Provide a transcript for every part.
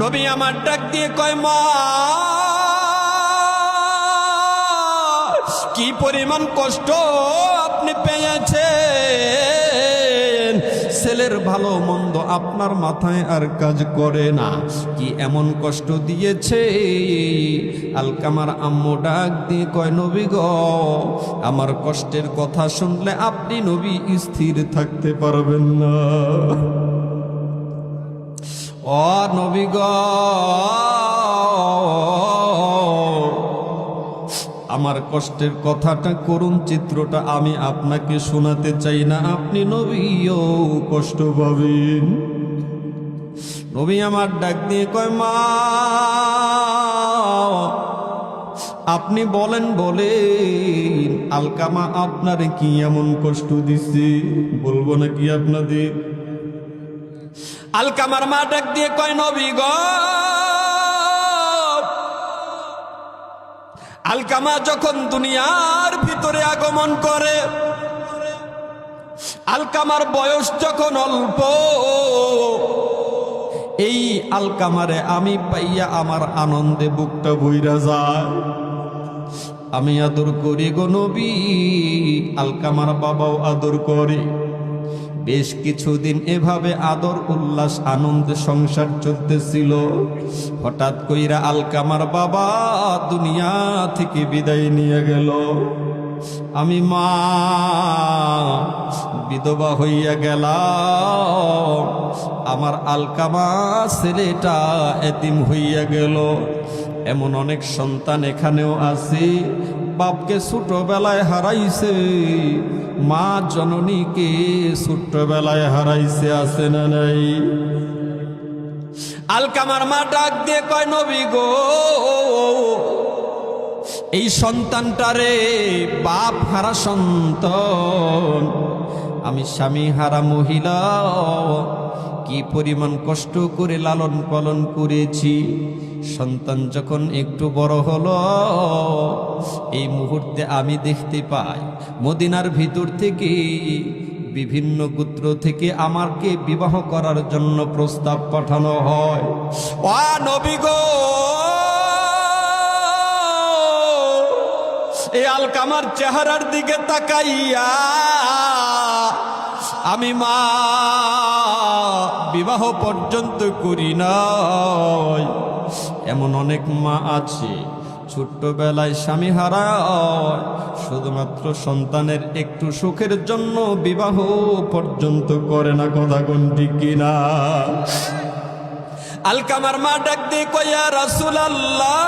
নবী আমার ডাক দিয়ে কয়, মা কি পরিমাণ কষ্ট আপনি পেয়েছেন, ছেলের ভালো মন্দ আপনার মাথায় আর কাজ করে না, কি এমন কষ্ট দিয়েছে? আলকামার আম্মু ডাক দিয়ে কয়, নবী গো, আমার কষ্টের কথা শুনলে আপনি নবী স্থির থাকতে পারবেন না। ও নবী গো, আমার কষ্টের কথাটা, করুণ চিত্রটা আমি আপনাকে শোনাতে চাই না, আপনি নবীও কষ্ট পাবেন। নবী আমার ডাক দিয়ে কয়, মা আপনি বলেন বলেন, আলকামা আপনারে কি এমন কষ্ট দিছে, বলবো নাকি আপনাদের? আলকামার মা ডাক দিয়ে কয়, নবী গো, আলকামা যখন দুনিয়ার ভিতরে আগমন করে, আলকামার বয়স যখন অল্প, এই আলকামারে আমি পাইয়া আমার আনন্দে বুকটা বইরা যায়। আমি আদর করি গো নবী, আলকামার বাবাও আদর করে। বেশ কিছুদিন এভাবে আদর উল্লাস আনন্দে সংসার চলতেছিল। হঠাৎ কইরা আলকামার বাবা দুনিয়া থেকে বিদায় নিয়ে গেল। আমি মা বিধবা হইয়া গেলাম, আমার আলকামা ছেলেটা এতিম হইয়া গেল। এমন অনেক সন্তান এখানেও আছে, বাপকে ছোটবেলায় হারাইছে, মা জননীকে ছোট্টবেলায় হারাইছে, আছে না নাই? আলকামার মা ডাক দিয়ে কয়, নবী গো, এই সন্তানটারে বাপ হারা সন্তান, আমি স্বামী হারা মহিলা, কি পরিমাণ কষ্ট করে লালন পালন করেছি। সন্তান যখন একটু বড় হলো, এই মুহূর্তে আমি দেখতে পাই মদিনার ভিতর থেকে বিভিন্ন গোত্র থেকে আমাকে বিবাহ করার জন্য প্রস্তাব পাঠানো হয়। ও নবী গো, এই আলকামার চেহারার দিকে তাকাইয়া আমি মা বিবাহ পর্যন্ত করি নাই। এমন অনেক মা আছে ছোট্টবেলায় স্বামী হারায়, শুধুমাত্র সন্তানের একটু সুখের জন্য বিবাহ পর্যন্ত করে না। কথা কোন ঠিক কিনা? আলকামার মা ডাক দিয়ে কয়, ইয়া রাসূলুল্লাহ,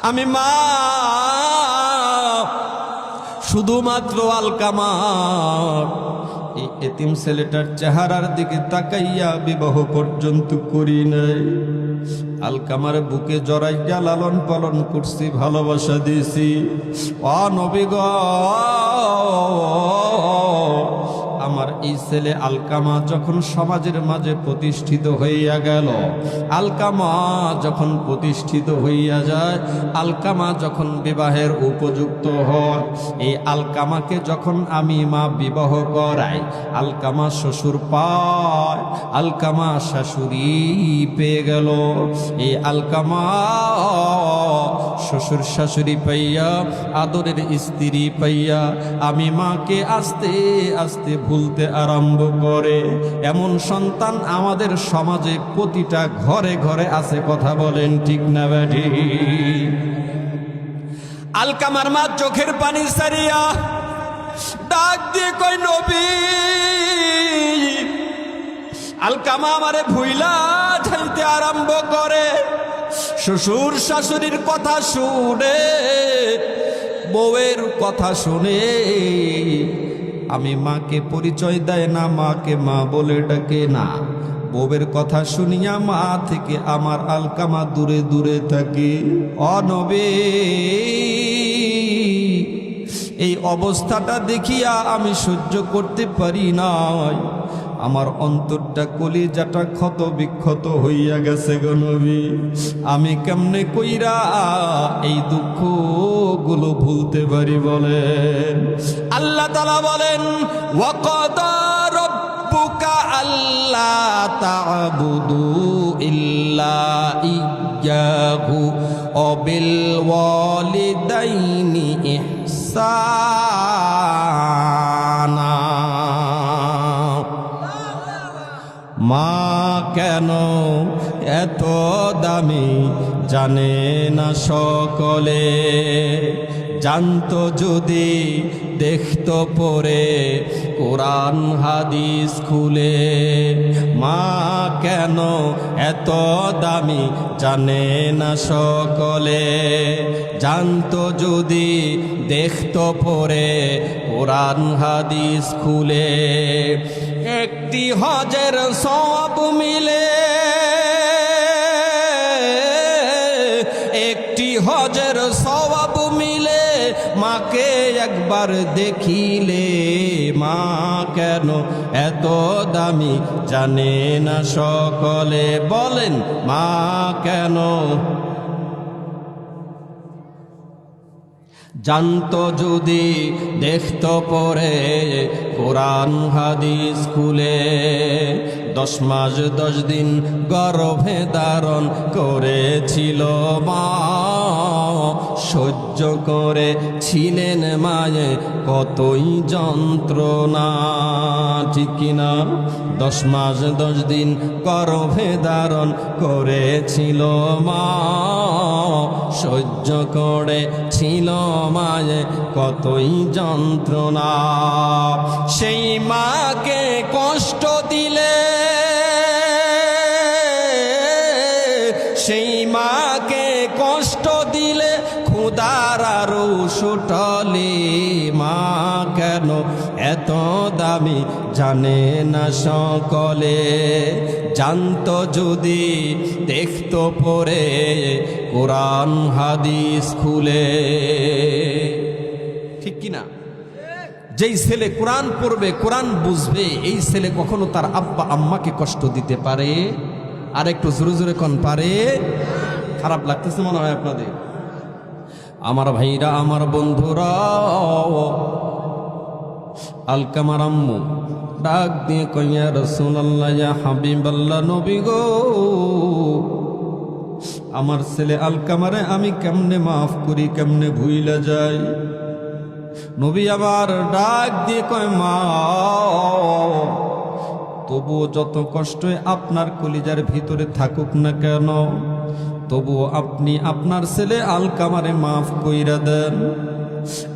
আমি মা শুধুমাত্র আলকামা এই এতিম ছেলেটার চেহারার দিকে তাকাইয়া বিবাহ পর্যন্ত করি নাই। আলকামার বুকে জড়াইয়া লালন পালন করছি, ভালোবাসা দিয়েছি। ও নবী গো, আমার এই ছেলে আলকামা যখন সমাজের মাঝে প্রতিষ্ঠিত হইয়া গেল, আলকামা যখন প্রতিষ্ঠিত হইয়া যায়, আলকামা যখন বিবাহের উপযুক্ত হয়, এই আলকামাকে যখন আমি মা বিবাহ করাই, আলকামা শ্বশুর পায়, আলকামা শাশুড়ি পেয়ে গেল। এই আলকামা শ্বশুর শাশুড়ি পাইয়া, আদরের স্ত্রী পাইয়া, আমি মাকে আস্তে আস্তে ভুলতে আরম্ভ করে। এমন সন্তান আমাদের সমাজে প্রতিটা ঘরে ঘরে আছে। কথা বলেন ঠিক না বেঠি? আলকামার মা চোখের পানি সারিয়া ডাক দিয়ে কই, নবী, আলকামা আমারে ভুইলা ঠাইতে আরম্ভ করে। শ্বশুর শাশুড়ির কথা শুনে, বউয়ের কথা শুনে, আমি মাকে পরিচয় দেয় না, মাকে মা বলে ডাকে না। বউয়ের কথা শুনিয়া মা থেকে আমার আলকামা দূরে দূরে থাকে। ও নবী, এই অবস্থাটা দেখিয়া আমি সহ্য করতে পারি নাই। আমার অন্তরটা কলিজাটা ক্ষত বিক্ষত হইয়া গেছে গো নবী। আমি কেমনে কইরা এই দুঃখগুলো ভুলতে পারি বলেন? আল্লাহ তাআলা বলেন, ওয়াকাদা রাব্বুকা আল্লা তা'বুদু ইল্লা ইয়্যাহু ওয়া বিল ওয়ালিদাইনি ইহসানা। মা কেন এত দামি জানে না সকলে, জানতো যদি দেখতো পড়ে কোরআন হাদিস খুলে। মা কেন এত দামি জানে না সকলে, জানতো যদি দেখতো পড়ে কোরআন হাদিস খুলে। একটি হজের সওয়াব মিলে, একটি হজের সওয়াব মিলে মাকে একবার দেখিলে। মা কেন এত দামি জানে না সকলে, বলেন মা কেন? জানতো যদি দেখতো পড়ে কোরআন হাদিস খুলে। 10 মাস 10 দিন গর্ভে ধারণ করেছিল মা, সহ্য করে ছিলেন মায়ে কতই যন্ত্রণা, ঠিক কিনা? 10 মাস 10 দিন গর্ভে ধারণ করেছিল মা, সহ্য করে ছিল মায়ে কতই যন্ত্রণা। সেই মাকে কষ্ট দিলে, সেই মাকে কষ্ট দিলে ক্ষুধার আরো সুটলে। মা কেন এত দামি জানে না সকলে, জানতো যদি দেখতো পড়ে কোরআন হাদিস খুলে, ঠিক কিনা? যেই ছেলে কোরআন পড়বে, কোরআন বুঝবে, এই ছেলে কখনো তার আব্বা আম্মাকে কষ্ট দিতে পারে? আর একটু জোরে জোরে কোন পারে? খারাপ লাগতেছে মনে হয় আপনাদের? আমার ভাইরা, আমার বন্ধুরা, আলকামার আম্মু ডাক দিয়ে কইয়া রাসূলুল্লাহ, ইয়া হাবিবাল্লাহ, নবী গো, আমার ছেলে আলকামারে আমি কেমনে মাফ করি, কেমনে ভুইলা যাই? নবী আবার ডাক দিয়ে কয়, মা তবুও যত কষ্টই আপনার কলিজার ভিতরে থাকুক না কেন, তবুও আপনি আপনার ছেলে আলকামারে মাফ কইরা দেন।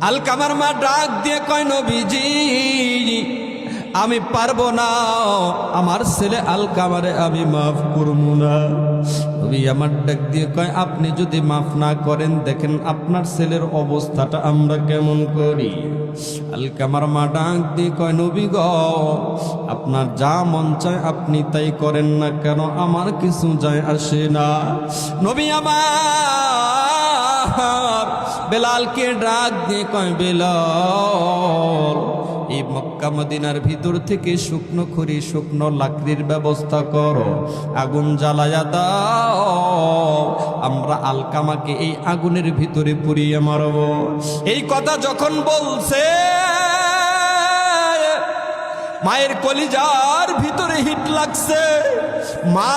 আলকামার মা ডাক দিয়ে কয়, নবীজি আমি পারবো না, আমার ছেলে আলকামারে আমি মাফ করবো না। নবী আমার ডাক দিয়ে কয়, আপনি যদি মাফ না করেন, দেখেন আপনার ছেলের অবস্থাটা আমরা কেমন করি। আলকামার মা ডাক দিয়ে কয়, নবী গো, আপনার যা মন চায় আপনি তাই করেন না কেন, আমার কিছু যায় আসে না। নবী আমার বেলালকে ডাক দিয়ে কয়, বেলাল এই মক্কা মদিনার ভিতর থেকে শুকনো খড়ি, শুকনো লাকড়ির ব্যবস্থা করো, আগুন জ্বালায়া দাও, আমরা আলকামাকে এই আগুনের ভিতরে পুড়িয়ে মারব। এই কথা যখন বলছে, মায়ের কলিজার ভিতরে হিট লাগছে। মা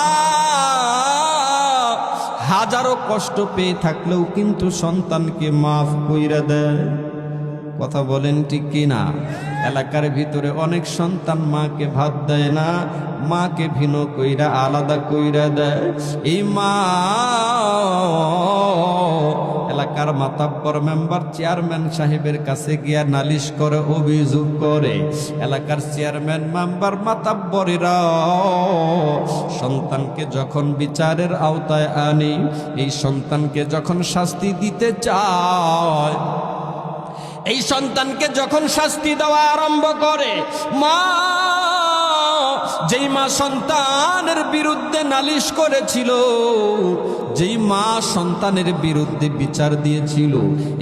হাজারো কষ্ট পেয়ে থাকলেও কিন্তু সন্তানকে মাফ কইরা দেয়। কথা বলেন ঠিক কিনা? এলাকার ভিতরে অনেক সন্তান মাকে ভাত দেয় না, মাকে ভিন্ন কইরা আলাদা কইরা দেয়। এই মা এলাকার মাতাব্বর মেম্বার চেয়ারম্যান সাহেবের কাছে গিয়া নালিশ করে, অভিযোগ করে। এলাকার চেয়ারম্যান মেম্বার মাতাব্বরেরা সন্তানকে যখন বিচারের আওতায় আনি, এই সন্তানকে যখন শাস্তি দিতে চায়, এই সন্তানকে যখন শাস্তি দেওয়া আরম্ভ করে, মা যেই মা সন্তানের বিরুদ্ধে নালিশ করেছিল, যেই মা সন্তানের বিরুদ্ধে বিচার দিয়েছিল,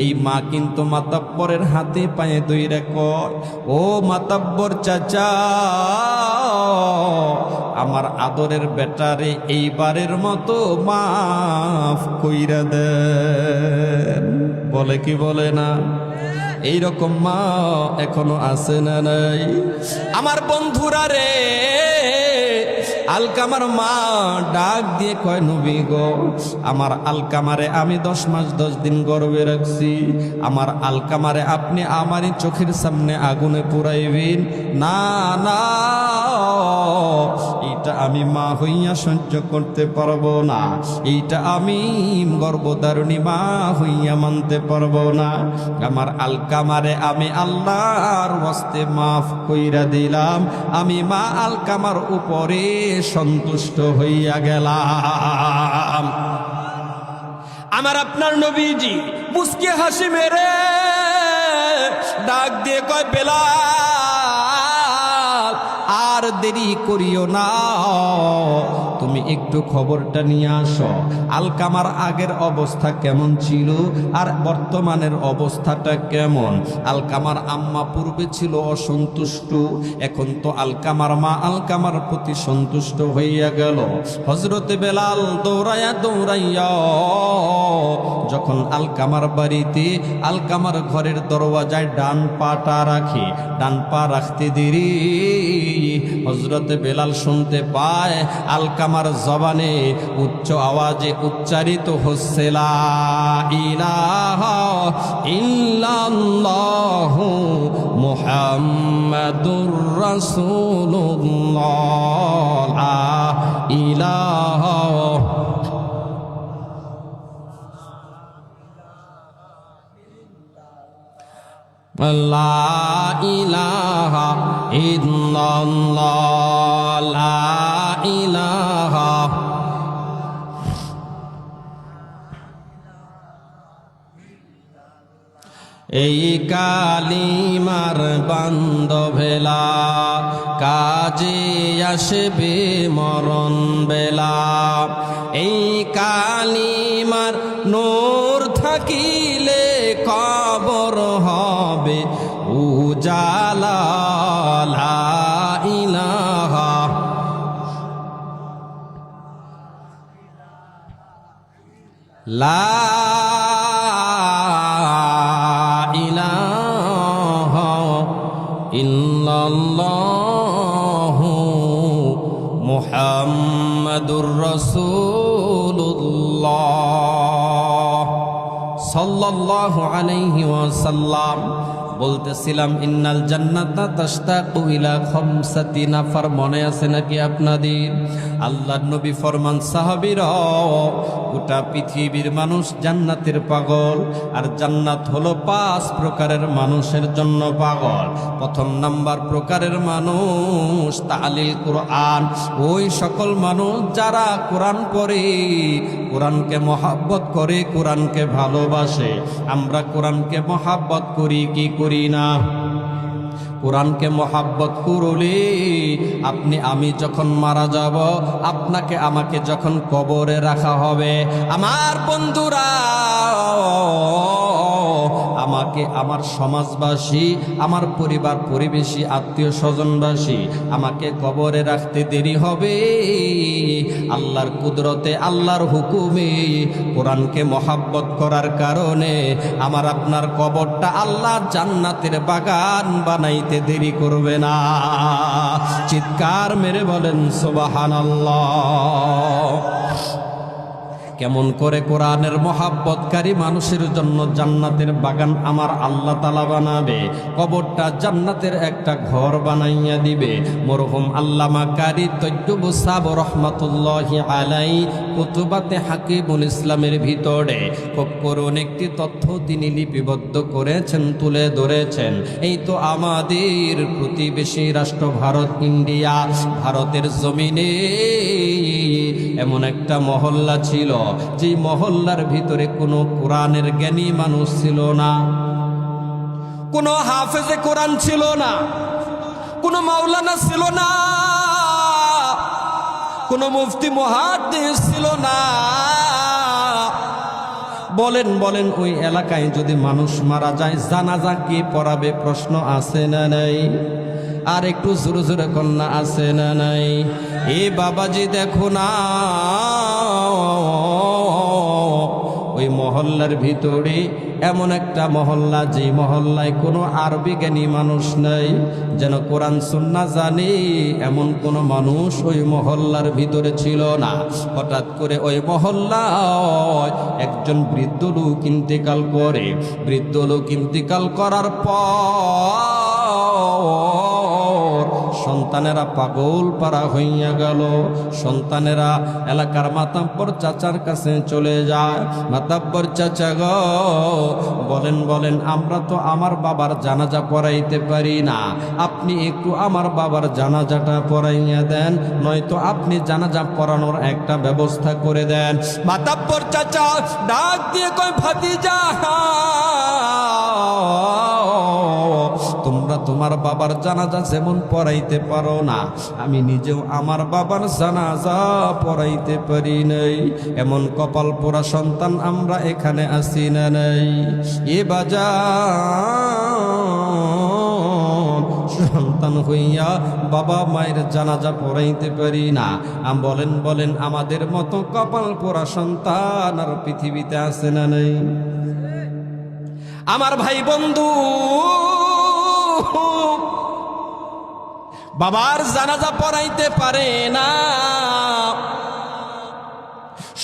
এই মা কিন্তু মাতাব্বরের হাতে পায়ে ধইরা কয়, ও মাতাব্বর চাচা, আমার আদরের বেটারে এইবারের মতো মাফ কইরা দেন। বলে কি বলে না? এইরকম মা এখনো আছে না নাই? আমার বন্ধুরা রে, আলকামার মা ডাক দিয়ে কয়, নবী গো, আমার আলকামারে আমি 10 মাস 10 দিন গর্ভে রাখছি, আমার আলকামারে আপনি আমারই চোখের সামনে আগুনে পুরাইবেন? না না, এইটা আমি মা হইয়া সহ্য করতে পারবো না, এইটা আমি গর্ভধারিণী মা হইয়া মানতে পারবো না। আমার আলকামারে আমি আল্লাহর ওয়াস্তে মাফ কইরা দিলাম, আমি মা আলকামার উপরে সন্তুষ্ট হইয়া গেলাম। আমার আপনার নবীজি মুস্কি হাসি মেরে ডাক দিয়ে কয়, বেলাল আর দেরি করিও না, তুমি একটু খবরটা নিয়ে আসো, আলকামার আগের অবস্থা কেমন ছিল আর বর্তমানের অবস্থাটা কেমন। আলকামার আম্মা পূর্বে ছিল অসন্তুষ্ট, এখন তো আলকামার মা আলকামার প্রতি সন্তুষ্ট হইয়া গেল। হযরতে বেলাল দৌড়াইয়া দৌড়াইয়া যখন আলকামার বাড়িতে আলকামার ঘরের দরওয়াজায় ডান পাটা রাখে, ডান পা রাখতে দেরি হযরতে বেলাল শুনতে পায় আলকামার জবানে উচ্চ আওয়াজে উচ্চারিত হচ্ছে, লা ইলাহা ইল্লাল্লাহু মুহাম্মাদুর রাসূলুল্লাহ, লা ইলাহা লা ইলাহা ইল্লাল্লাহ, লা ইলাহা। এই কালিমার বান্ধবেলা কাজে আসবে মরণ বেলা, এই কালিমার নূর থাকিলে কবর হবে উজালা, লা ইলাহা লা ইলাহা ইল্লাল্লাহু মুহাম্মাদুর রাসূলুল্লাহ সাল্লাল্লাহু আলাইহি ওয়াসাল্লাম বলতেছিলাম, ইন্নাল জান্নাতা তাশতাকু ইলা খামসাতি নাফার। মনে আছে নাকি আপনাদের? আল্লাহর নবী ফরমান, সাহাবীরা, গোটা পৃথিবীর মানুষ জান্নাতের পাগল, আর জান্নাত হলো 5 প্রকারের মানুষের জন্য পাগল। প্রথম নাম্বার প্রকারের মানুষ তালিল কোরআন, ওই সকল মানুষ যারা কোরআন পড়ে, কোরআনকে মহাব্বত করে, কোরআনকে ভালোবাসে। আমরা কোরআনকে মহাব্বত করি কি করি না? কোরআনকে মহাব্বত করলে আপনি আমি যখন মারা যাব, আপনাকে আমাকে যখন কবরে রাখা হবে, আমার বন্ধুরা, আমাকে আমার সমাজবাসী, আমার পরিবার পরিবেশী আত্মীয় স্বজনবাসী আমাকে কবরে রাখতে দেরি হবে। আল্লাহর কুদরতে, আল্লাহর হুকুমে, কোরআনকে মহাব্বত করার কারণে আমার আপনার কবরটা আল্লাহ জান্নাতের বাগান বানাইতে দেরি করবে না। চিৎকার মেরে বলেন সুবহানাল্লাহ। কেমন করে কোরআনের মহাব্বতকারী মানুষের জন্য জান্নাতের বাগান আমার আল্লাহ তাআলা বানাবে, কবরটা জান্নাতের একটা ঘর বানাইয়া দিবে। মরহুম আল্লামা কারি তৈয়ব সাহেব রহমাতুল্লাহি আলাইহি কুতুবাতে হাকিমুল ইসলামের ভিতরে খুব করুণ একটি তথ্য তিনি লিপিবদ্ধ করেছেন, তুলে ধরেছেন। এই তো আমাদের প্রতিবেশী রাষ্ট্র ভারত, ইন্ডিয়া, ভারতের জমিনে এমন একটা মহল্লা ছিল, যে মহল্লার ভিতরে কোনো কোরআনের জ্ঞানী মানুষ ছিল না, কোনো হাফেজে কোরআন ছিল না, কোনো মাওলানা ছিল না, কোনো মুফতি মুহাদ্দিস ছিল না। বলেন বলেন, ওই এলাকায় যদি মানুষ মারা যায়, জানাজা কে পড়াবে? প্রশ্ন আছে না নাই? আর একটু জোরে জোরে কন্যা আছে না নাই? এ বাবাজি দেখো না, ওই মহল্লার ভিতরে এমন একটা মহল্লা, যে মহল্লায় কোনো আরবি জ্ঞানী মানুষ নাই, যেন কোরআন সুন্নাহ জানে এমন কোনো মানুষ ওই মহল্লার ভিতরে ছিল না। হঠাৎ করে ওই মহল্লায় একজন বৃদ্ধ লোক ইন্তেকাল করে। বৃদ্ধ লোক ইন্তেকাল করার পর সন্তানেরা পাগল পারা হইয়া গেল। সন্তানেরা এলাকার মাতাব্বর চাচার কাছে চলে যায়। মাতাব্বর চাচা গো, বলেন আমরা তো আমার বাবার জানাজা পড়াইতে পারি না, আপনি একটু আমার বাবার জানাজাটা পড়াইয়া দেন, নয়তো আপনি জানাজা পড়ানোর একটা ব্যবস্থা করে দেন। মাতাব্বর চাচা ডাক দিয়ে কয়, ভাতিজা, তোমরা তোমার বাবার জানাজা যেমন পড়াইতে পারো না, আমি নিজেও আমার বাবার জানাজা পড়াইতে পারি নাই। এমন কপাল পোড়া সন্তান আমরা এখানে আসি না নাই? এ বাজার সন্তান হইয়া বাবা মায়ের জানাজা পড়াইতে পারি না। বলেন আমাদের মতো কপাল পোড়া সন্তান আর পৃথিবীতে আছে না নাই? আমার ভাই বন্ধু, বাবার জানাজা পড়াইতে পারে না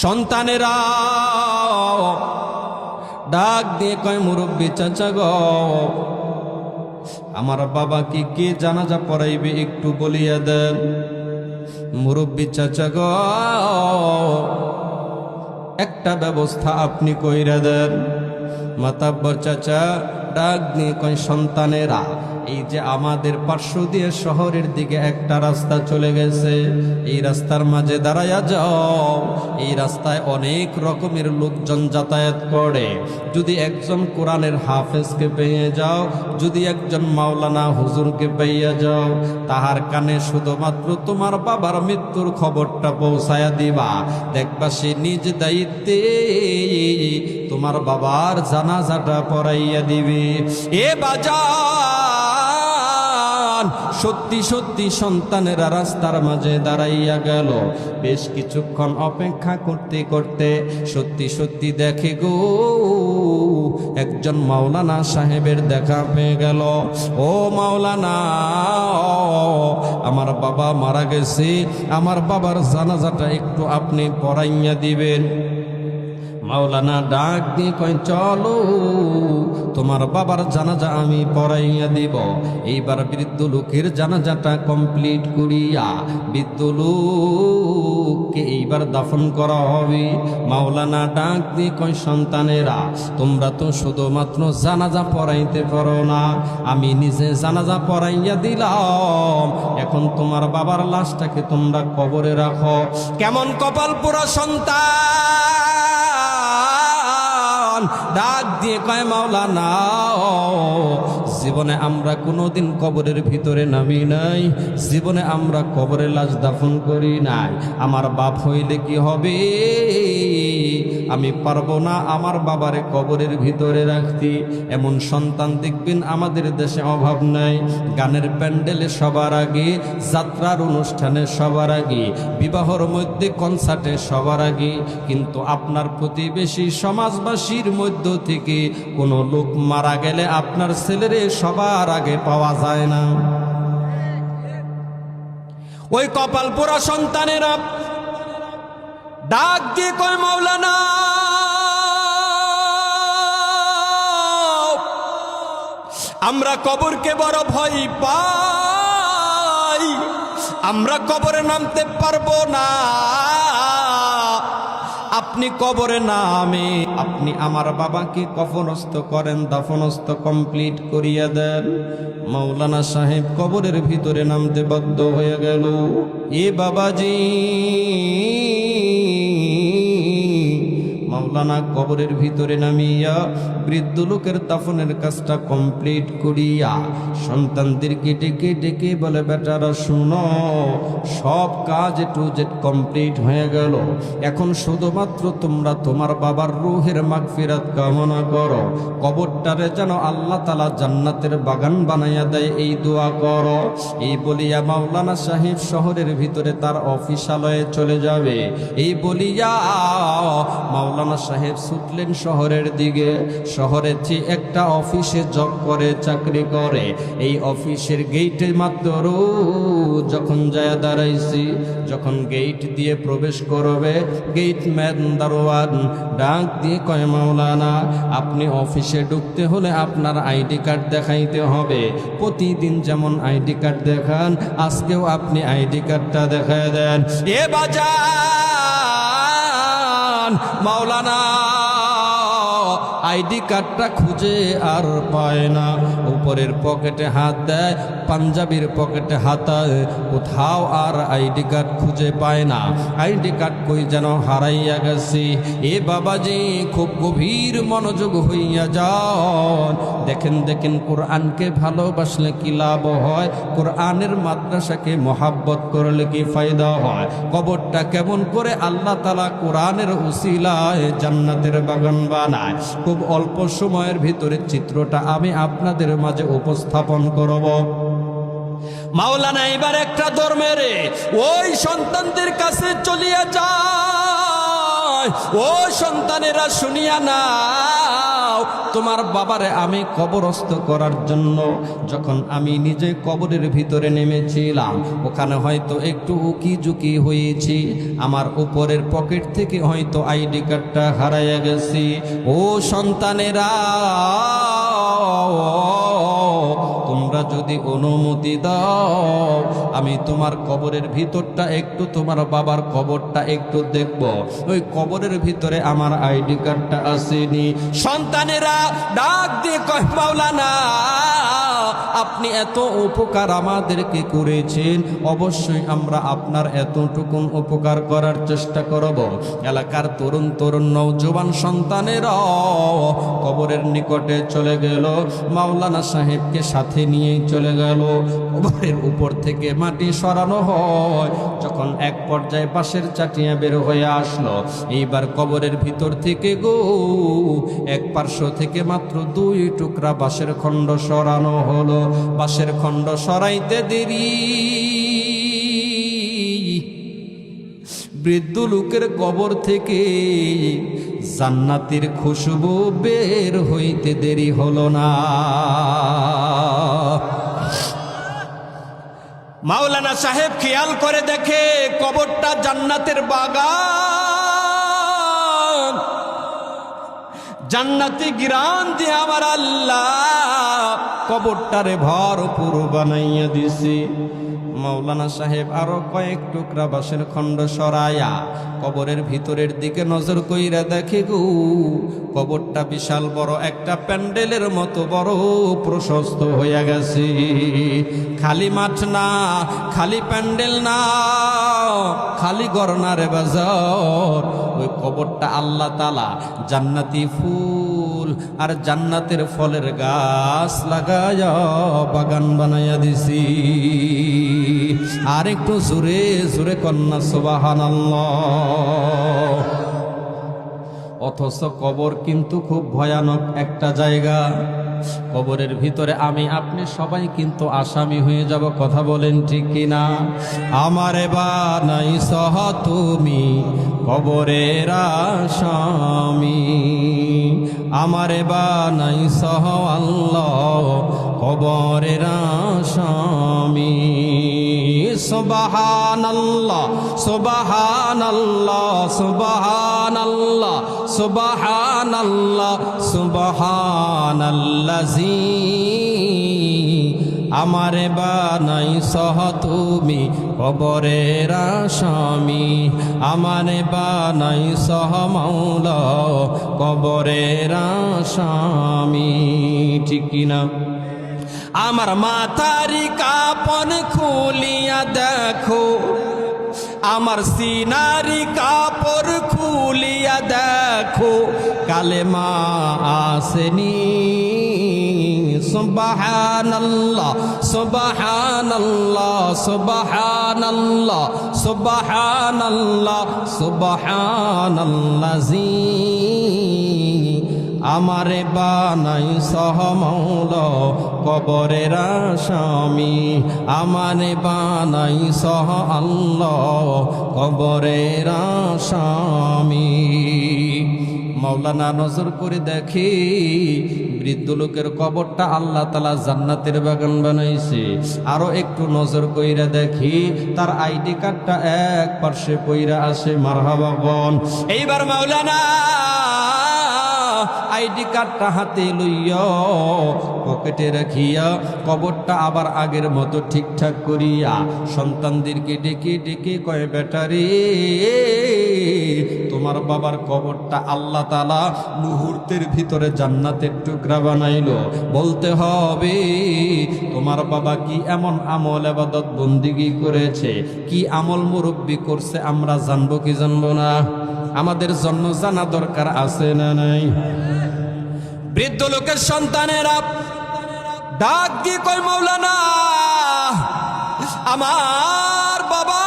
সন্তানেরা। ডাক দিয়ে কয়, মুরব্বী চাচা গো, আমার বাবাকে কে জানাজা পড়াইবে একটু বলিয়া দেন। মুরব্বী চাচা গো, একটা ব্যবস্থা আপনি কইরা দেন। মাতাব্বর চাচা ডাক দিয়ে কয়, সন্তানেরা, এই যে আমাদের পার্শ্ব দিয়ে শহরের দিকে একটা রাস্তা চলে গেছে, এই রাস্তার মাঝে দাঁড়ায়া যাও। এই রাস্তায় অনেক রকমের লোকজন যাতায়াত করে। যদি একজন কোরআনের হাফেজকে পেয়ে যাও, যদি একজন মাওলানা হুজুরকে পেয়ে যাও, তাহার কানে শুধুমাত্র তোমার বাবার মৃত্যুর খবরটা পৌঁছায়া দিবা। দেখবা সে নিজ দায়িত্বে তোমার বাবার জানাজাটা পড়াইয়া দিবে। এ বাজার, সত্যি সত্যি সন্তানেরা রাস্তার মাঝে দাঁড়াইয়া গেল। বেশ কিছুক্ষণ অপেক্ষা করতে করতে সত্যি সত্যি দেখে গো, একজন মাওলানা সাহেবের দেখা পেয়ে গেল। ও মাওলানা, আমার বাবা মারা গেছে, আমার বাবার জানাজাটা একটু আপনি পড়াইয়া দিবেন। মাওলানা ডাক দিয়ে কয়, চলো তোমার বাবার জানাজা আমি পড়াইয়া দিব। এইবার বৃদ্ধ লোকের জানাজাটা কমপ্লিট করিয়া বৃদ্ধ লোককে এইবার দাফন করা হবে। মাওলানা ডাক দিয়ে কয়, সন্তানেরা, তোমরা তো শুধুমাত্র জানাজা পড়াইতে পারো না, আমি নিজে জানাজা পড়াইয়া দিলাম। এখন তোমার বাবার লাশটাকে তোমরা কবরে রাখো। কেমন কপাল পোড়া সন্তান ডাক দিয়ে কয়, মাওলানা, জীবনে আমরা কোনোদিন কবরের ভিতরে নামি নাই, জীবনে আমরা কবরে লাশ দাফন করি নাই। আমার বাপ হইলে কি হবে? আমি পারবো না আমার বাবারে কবরের ভিতরে রাখতে। এমন সন্তান দেখবেন আমাদের দেশে অভাব নাই। গানের প্যান্ডেলে সবার আগে, যাত্রার অনুষ্ঠানে সবার আগে, বিবাহর মধ্যে কনসার্টে সবার আগে। কিন্তু আপনার প্রতিবেশী সমাজবাসীর মধ্য থেকে কোনো লোক মারা গেলে আপনার ছেলেরে সবার আগে পাওয়া যায় না। ওই কপাল পোড়া সন্তানেরা ডাক দিয়ে কয়, মাওলানা, আমরা কবরকে বড় ভয় পাই, আমরা কবরে নামতে পারবো না। আপনি কবরে নামে আপনি আমার বাবাকে কফনস্থ করেন, দাফনস্থ কমপ্লিট করিয়া দেন। মাওলানা সাহেব কবরের ভিতরে নামতে বাধ্য হয়ে গেল। এ বাবাজি, মাওলানা কবরের ভিতরে নামিয়া বৃদ্ধ লোকের দাফনের কাজটা কমপ্লিট করিয়া সন্তানদেরকে ডেকে ডেকে বলে, বেটারা শুনো, সব কাজ টু জেড কমপ্লিট হয়ে গেল। এখন শুধুমাত্র তোমরা তোমার বাবার রূহের মাগফিরাত কামনা করো, কবরটারে যেন আল্লাহ তাআলা জান্নাতের বাগান বানাইয়া দেয়, এই দোয়া করো। এই বলিয়া মাওলানা সাহেব শহরের ভিতরে তার অফিসালয়ে চলে যাবে। এই বলিয়া মাওলানা সাহেব ছুটলেন শহরের দিকে। শহরের যে একটা অফিসে জব করে, চাকরি করে, এই অফিসের গেইটে মাত্র যখন যায় দাঁড়াইছি, যখন গেইট দিয়ে প্রবেশ করবে, গেইট ম্যান দারোয়ান ডাক দিয়ে কয়, মাওলানা আপনি অফিসে ঢুকতে হলে আপনার আইডি কার্ড দেখাইতে হবে। প্রতিদিন যেমন আইডি কার্ড দেখান, আজকেও আপনি আইডি কার্ডটা দেখায় দেন। এ বাজান, মাওলানা আইডি কার্ডটা খুঁজে আর পায় না। উপরের পকেটে হাত দেয়, পাঞ্জাবির পকেটে হাতায়, কোথাও আর আইডি কার্ড খুঁজে পায় না। আইডি কার্ড কই যেন হারাইয়া গেছি। এ বাবাজি খুব গভীর মনোযোগ হইয়া যান। দেখেন দেখেন, কোরআনকে ভালোবাসলে কি লাভ হয়, কোরআনের মাদ্রাসাকে মহাব্বত করলে কি ফায়দা হয়। কবরটা কেমন করে আল্লাহ তাআলা কোরআনের উসিলায় জান্নাতের বাগান বানায়। খুব অল্প সময়ের ভিতরে চিত্রটা আমি আপনাদের মাঝে উপস্থাপন করব। মাওলানা এবার একটা দৌড় মেরে ওই সন্তানদের কাছে চলিয়া যায়। ও সন্তানেরা শুনিয়া নাও, তোমার বাবারে আমি কবরস্থ করার জন্য যখন আমি নিজে কবরের ভিতরে নেমেছিলাম, ওখানে হয়তো একটু উকি ঝুঁকি হয়েছি, আমার উপরের পকেট থেকে হয়তো আইডি কার্ডটা হারাইয়া গেছি। ও সন্তানেরা, তোমরা যদি অনুমতি দাও, আমি তোমার কবরের ভিতরটা একটু, তোমার বাবার কবরটা একটু দেখব। ওই কবরের ভিতরে আমার আইডি কার্ডটা আসেনি। সন্তানেরা ডাক দিয়ে কয়, মাওলানা আপনি এত উপকার আমাদেরকে করেছেন, অবশ্যই আমরা আপনার এতটুকুন উপকার করার চেষ্টা করব। এলাকার তরুণ তরুণ নওজোয়ান সন্তানেরা কবরের নিকটে চলে গেল, মাওলানা সাহেবকে সাথে নিয়ে চলে গেল। কবরের উপর থেকে মাটি সরানো হয়, যখন এক পর্যায়ে বাঁশের চাটিয়া বের হয়ে আসলো, এইবার কবরের ভিতর থেকে এক পার্শ্ব থেকে মাত্র 2 টুকরা বাঁশের খণ্ড সরানো হলো। বাঁশের খণ্ড সরাইতে দেরি, বৃদ্ধ লোকের কবর থেকে জান্নাতের খুশবু বের হইতে দেরি হলো না। মাওলানা সাহেব খেয়াল করে দেখে কবরটা জান্নাতের বাগান, জান্নাতি ঘ্রাণ দিয়ে আমার আল্লাহ কবরটারে ভরপুর বানাইয়া দিছি। মাওলানা সাহেব আরো কয়েক টুকরা বাঁশের খণ্ড সরায়া কবরের ভিতরের দিকে নজর কইরা দেখে কবরটা বিশাল বড় একটা প্যান্ডেলের মতো বড় প্রশস্ত হইয়া গেছে। খালি মাঠ না, খালি প্যান্ডেল না, খালি ঘর না রে বাজার। ওই কবরটা আল্লাহ তাআলা জান্নাতি ফুল আর জান্নাতের ফলের গাছ লাগায়া বাগান বানাইয়া দিছি। আর একটু জোরে জোরে কন্যা সুবহানাল্লাহ। অথচ কবর কিন্তু খুব ভয়ানক একটা জায়গা। কবরের ভিতরে আমি আপনি সবাই কিন্তু আসামি হয়ে যাব, কথা বলেন ঠিক কিনা? আমারে বানাইছ তুমি কবরের আসামি, আমারে বানাইছ আল্লাহ কবরের আসামি। সুবহানাল্লাহ সুবহানাল্লাহ সুবহানাল্লাহ সুবহানাল্লাহ সুবহানাল্লাযী আমারে বানাইছ তুমি কবরের আসামি, আমারে বানাইছ মাওলা কবরের আসামি। ঠিক কিনা? আমার মাথারি কাপন খুলিয়া দেখো, আমার সিনারি কাপড় খুলিয়া দেখো, কালেমা আসেনি। সুবহানাল্লাহ সুবহানাল্লাহ সুবহানাল্লাহ সুবহানাল্লাহ সুবহানাল্লাযী আমারে বানাইছ মাওলা কবরের আসামি, আমারে বানাইছ আল্লাহ কবরের আসামি। মাওলানা নজর করে দেখে বৃদ্ধ লোকের কবরটা আল্লাহ তাআলা জান্নাতের বাগান বানাইছে। আরো একটু নজর কইরা দেখি তার আইডি কার্ডটা এক পার্শ্বে পইরা আসে। মারহাবা বল। এইবার মাওলানা আইডি কার্ডটা হাতে লইয়া পকেটে রাখিয়া কবরটা আবার আগের মতো ঠিকঠাক করিয়া সন্তানদেরকে ডেকে ডেকে কয়, বেটারে তোমার বাবার কবরটা আল্লাহ তাআলা মুহূর্তের ভিতরে জান্নাতের টুকরা বানাইলো। বলতে হবে তোমার বাবা কি এমন আমল ইবাদত বন্দিগি করেছে, কি আমল মুরব্বি করছে, আমরা জানবো কি জানবো না? আমাদের জন্য জানা দরকার আছে না নাই? বৃদ্ধ লোকের সন্তানেরা ডাক দিয়ে কয়, মাওলানা আমার বাবা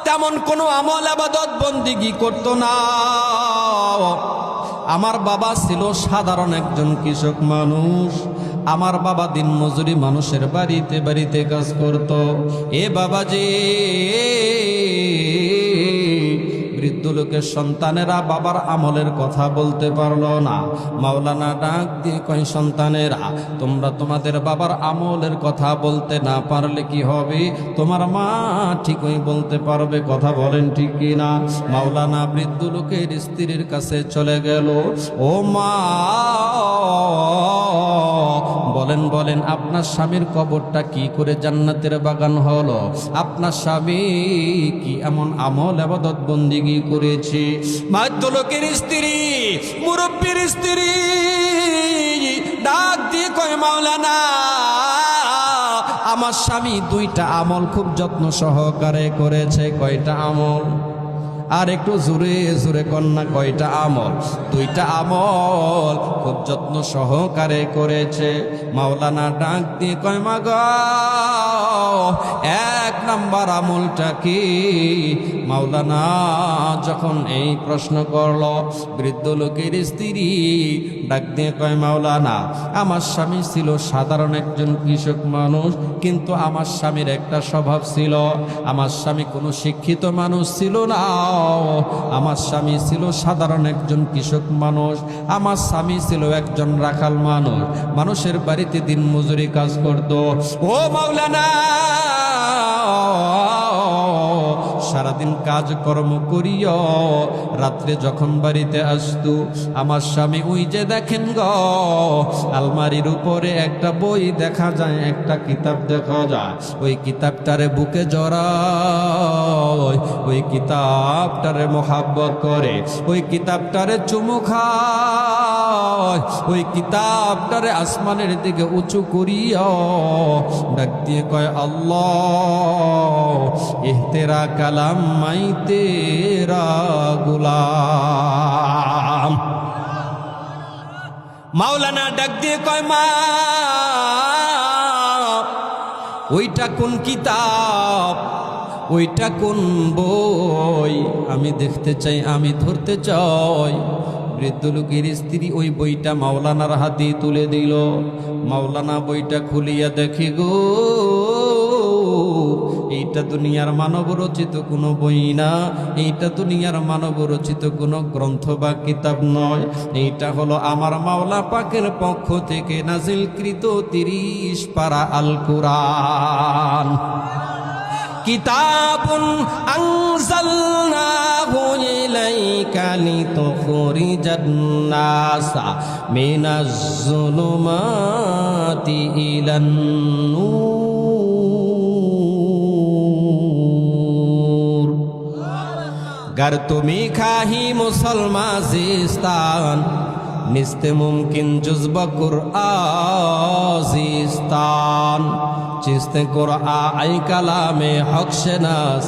তেমন কোনো আমল ইবাদত বন্দিগি করতো না। আমার বাবা ছিল সাধারণ একজন কৃষক মানুষ। আমার বাবা দিন মজুরি মানুষের বাড়িতে বাড়িতে কাজ করত। এ বাবাজি, বৃদ্ধ লোকের সন্তানেরা বাবার আমলের কথা বলতে পারলো না। মাওলানা ডাক দিয়ে কয়, সন্তানেরা তোমরা তোমাদের বাবার আমলের কথা বলতে না পারলে কি হবে? তোমার মা ঠিকই বলতে পারবে, কথা বলেন ঠিক কিনা? মাওলানা বৃদ্ধ লোকের স্ত্রীর কাছে চলে গেল। ও মা, বলেন বলেন আপনার স্বামীর কবরটা কি করে জান্নাতের বাগান হলো? আপনার স্বামী কি এমন আমল ইবাদত বন্দিগি করেছে? বৃদ্ধ লোকের স্ত্রী, মুরব্বীর স্ত্রী ডাক দিয়ে কয়, মাওলানা আমার স্বামী দুইটা আমল খুব যত্ন সহকারে করেছে। কয়টা আমল? আর একটু জোরে জোরে কন্যা, কয়টা আমল? দুইটা আমল খুব যত্ন সহকারে করেছে। মাওলানা ডাক দিয়ে কয়, মা গো এক নাম্বার আমলটা কি? মাওলানা যখন এই প্রশ্ন করল, বৃদ্ধ লোকের স্ত্রী ডাক দিয়ে কয়, মাওলানা আমার স্বামী ছিল সাধারণ একজন কৃষক মানুষ, কিন্তু আমার স্বামীর একটা স্বভাব ছিল। আমার স্বামী কোনো শিক্ষিত মানুষ ছিল না। আমার স্বামী ছিল সাধারণ একজন কৃষক মানুষ। আমার স্বামী ছিল একজন রাখাল মানুষ, মানুষের বাড়িতে দিন মজুরি কাজ করত। ও মাওলানা, সারাদিন কাজকর্ম করিও রাত্রে যখন বাড়িতে আসতো আমার স্বামী ওই যে দেখেন গো আলমারির উপরে একটা বই দেখা যায়, একটা কিতাব দেখা যায়। ওই কিতাবটারে বুকে জড়ায়, ওই কিতাবটারে মোহাব্বত করে, ওই কিতাবটারে চুমু খায়, ওই কিতাবটারে আসমানের দিকে উঁচু করিয়া ডাক দিয়ে কয়, আল্লাহ ইহতেরা কালাম মাই তেরা গুলাম। মাওলানা ডাক দিয়ে কয়, মা ওইটা কোন কিতাব, ওইটা কোন বই? আমি দেখতে চাই, আমি ধরতে চাই। বৃদ্ধ লোকের স্ত্রী ওই বইটা মাওলানার হাতে তুলে দিল। মাওলানা বইটা খুলিয়া দেখি গো, এইটা দুনিয়ার মানব রচিত কোনো বই না, এইটা দুনিয়ার মানব রচিত কোনো গ্রন্থ বা কিতাব নয়। এইটা হলো আমার মাওলা পাকের পক্ষ থেকে নাজিলকৃত 30 পারা আল কুরআন। কিতাবুন আনজালনাহু ইলাইকা লিতুখরিজান নাসা মিনাজ যুলুমাতি ইলান নূর। गर तुम्ही खाही मुसलमाजिस्तान निस्ते मुमकिन जुज़्ब कुरआजिस्तान चिस्ते कुरआ आई कलामे हक शनास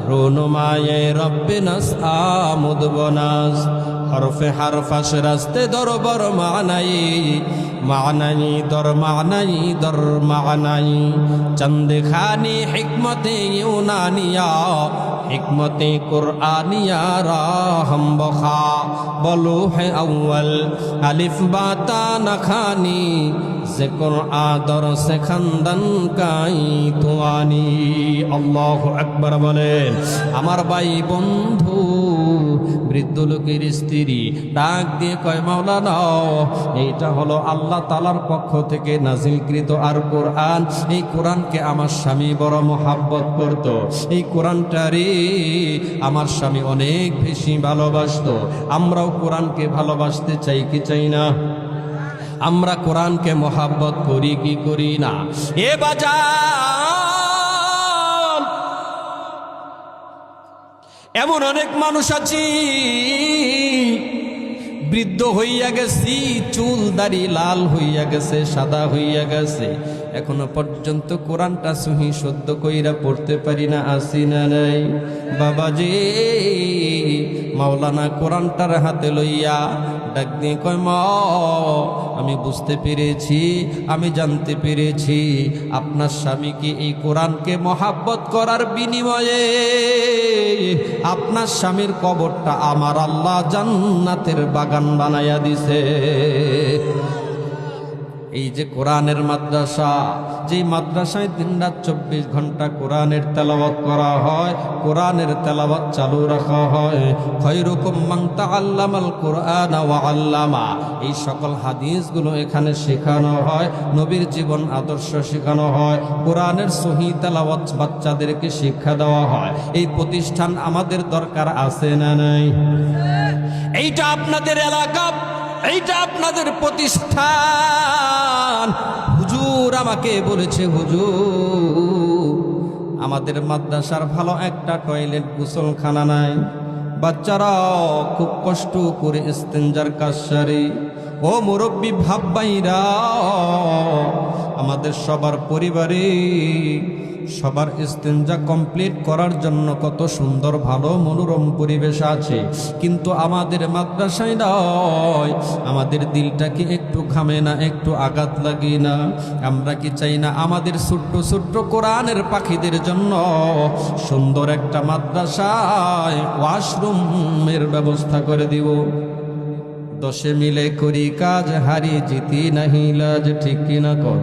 रोनुमाये रब्बे नस आमुद बनास हरफे हरफश रस्ते दरबर मानाई मानाई दर मानाई दर मानाई चंद खानी हिकमते यूनानिया हिकमते कुरआनिया राहम बखा बलू है अव्वल अलिफ बाता नखानी से कुरआदर से खंदन काई तुआनी। अल्लाहु আকবার বলেন। আমার ভাই বন্ধু বৃদ্ধ লোকের স্ত্রী ডাক দিয়ে কয় মাওলানা, এইটা হলো আল্লাহ তাআলার পক্ষ থেকে নাজিলকৃত আর কোরআন। এই কোরআনকে আমার স্বামী বড় মোহাব্বত করত। এই কোরআনটারে আমার স্বামী অনেক বেশি ভালোবাসতো। আমরাও কোরআনকে ভালোবাসতে চাই কি চাই না? আমরা কোরআনকে মোহাব্বত করি কি করি না? এ বাজার, এমন অনেক মানুষ আছি বৃদ্ধ হইয়া গেছি, চুল দাড়ি লাল হইয়া গেছে, সাদা হইয়া গেছে, এখনো পর্যন্ত কোরআনটা সহি শুদ্ধ কইরা পড়তে পারি না। আসি না নাই? বাবাজি, মাওলানা কোরআনটার হাতে লইয়া ডাক দিয়ে কয়, মা আমি বুঝতে পেরেছি, আমি জানতে পেরেছি আপনার স্বামীকে এই কোরআনকে মহাব্বত করার বিনিময়ে আপনার স্বামীর কবরটা আমার আল্লাহ জান্নাতের বাগান বানাইয়া দিছে। এই যে কোরআনের মাদ্রাসা, যেই মাদ্রাসায় দিনরাত 24 ঘন্টা কোরআনের তেলাওয়াত করা হয়, কোরআনের তেলাওয়াত চালু রাখা হয়, খায়রুকুম মান তাআল্লামাল কোরআন ওয়া আল্লামা, এই সকল হাদিসগুলো এখানে শেখানো হয়, নবীর জীবন আদর্শ শেখানো হয়, কোরআনের সহি তেলাওয়াত বাচ্চাদেরকে শিক্ষা দেওয়া হয়। এই প্রতিষ্ঠান আমাদের দরকার আছে না নাই? এইটা আপনাদের এলাকা, এইটা আপনাদের প্রতিষ্ঠান। হুজুর আমাকে বলেছে, হুজুর আমাদের মাদ্রাসার ভালো একটা টয়লেট গোসলখানা নাই, বাচ্চারা খুব কষ্ট করে ইস্তেঞ্জার কাজ সারে। ও মুরব্বী ভাববাইরা, আমাদের সবার পরিবারে সবার ইস্তেঞ্জা কমপ্লিট করার জন্য কত সুন্দর ভালো মনোরম পরিবেশ আছে, কিন্তু আমাদের মাদ্রাসায় নয়। আমাদের দিলটা কি একটু ঘামে না, একটু আঘাত লাগে না? আমরা কি চাই না আমাদের ছোট্ট ছোট্ট কোরআনের পাখিদের জন্য সুন্দর একটা মাদ্রাসায় ওয়াশরুমের ব্যবস্থা করে দিব? 10 মিলে করি কাজ, হারি জিতি নাহি লাজ, ঠিক কিনা কর?